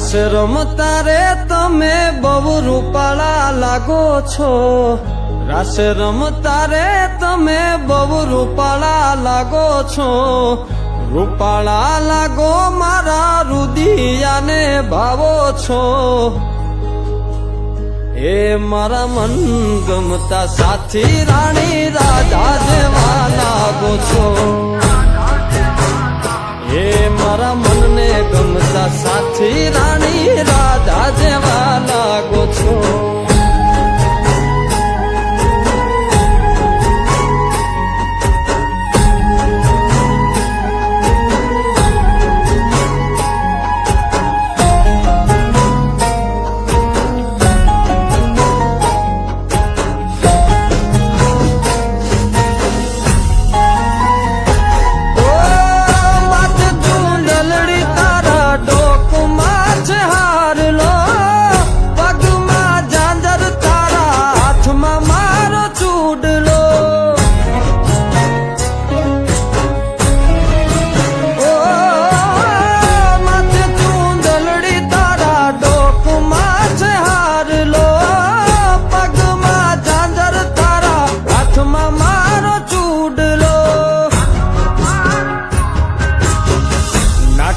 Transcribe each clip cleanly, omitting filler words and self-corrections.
રાસ રમતા રે તમે બહુ રૂપાળા લાગો છો, રાસ રમતા રે તમે બહુ રૂપાળા લાગો છો, રૂપાળા લાગો મારા રુદિયાને ભાવો છો, એ મારા મન ગમતા સાથી રાણી રાધા જેવા લાગો છો, એ મારા મનને ગમતા સાથી રાણી રાધા જેવા લાગો છો.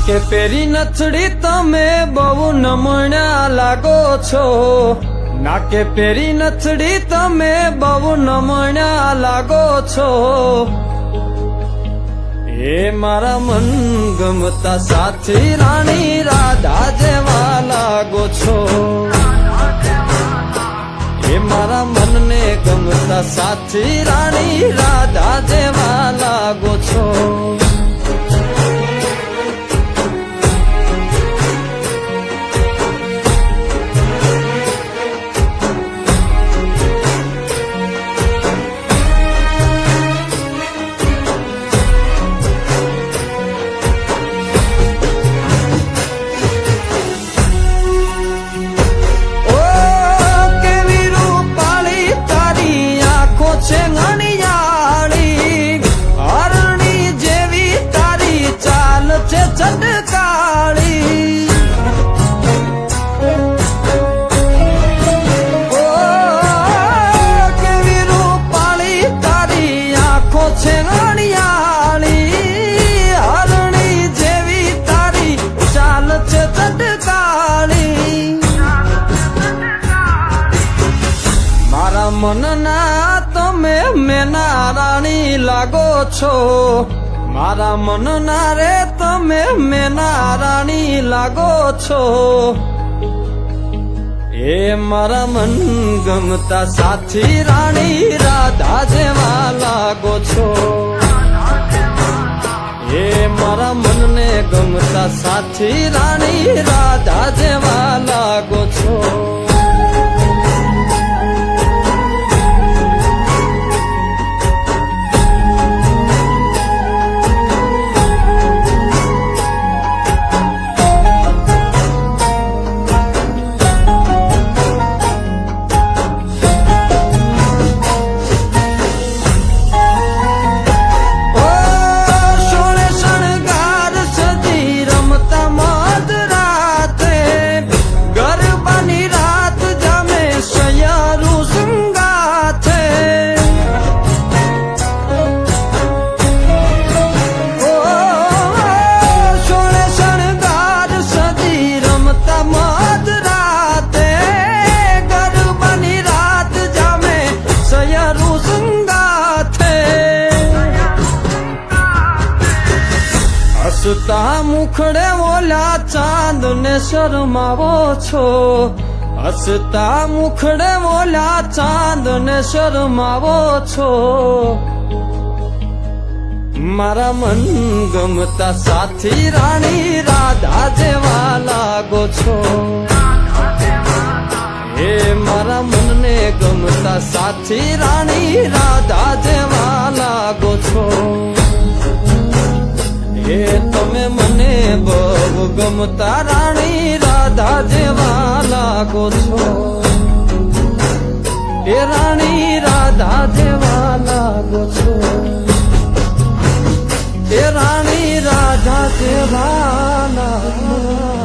કે પેરી નથડી તમે બહુ નમણ્યા લાગો છો, નાકે પેરી નથડી તમે બહુ નમણ્યા લાગો છો, એ મારા મન ગમતા સાથી રાણી રાધા જેવા લાગો છો, એ મારા મનને ગમતા સાથી રાણી રાધા જેવા લાગો છો. મનના તમે મેના રાણી લાગો છો, મારા મનના રે તમે મેના રાણી લાગો છો, એ મારા મન ગમતા સાથી રાણી રાધા જેવા લાગો છો, એ મારા મનને ગમતા સાથી રાણી રાધા જેવા લાગો છો. હસતા મુખડે ઓલા ચાંદ ને શરમાવો છો, હસતા મુખડે ઓલા ચાંદ ને શરમાવો છો, મારા મન ગમતા સાથી રાણી રાધા જેવા લાગો છો, એ મારા મનને ગમતા સાથી રાણી રાધા જેવા લાગો છો, એ તમે મને બહુ ગમતા રાણી રાધા જેવા લાગો છો, એ રાણી રાધા જેવા લાગો છો, એ રાણી રાધા જેવા લાગો છો.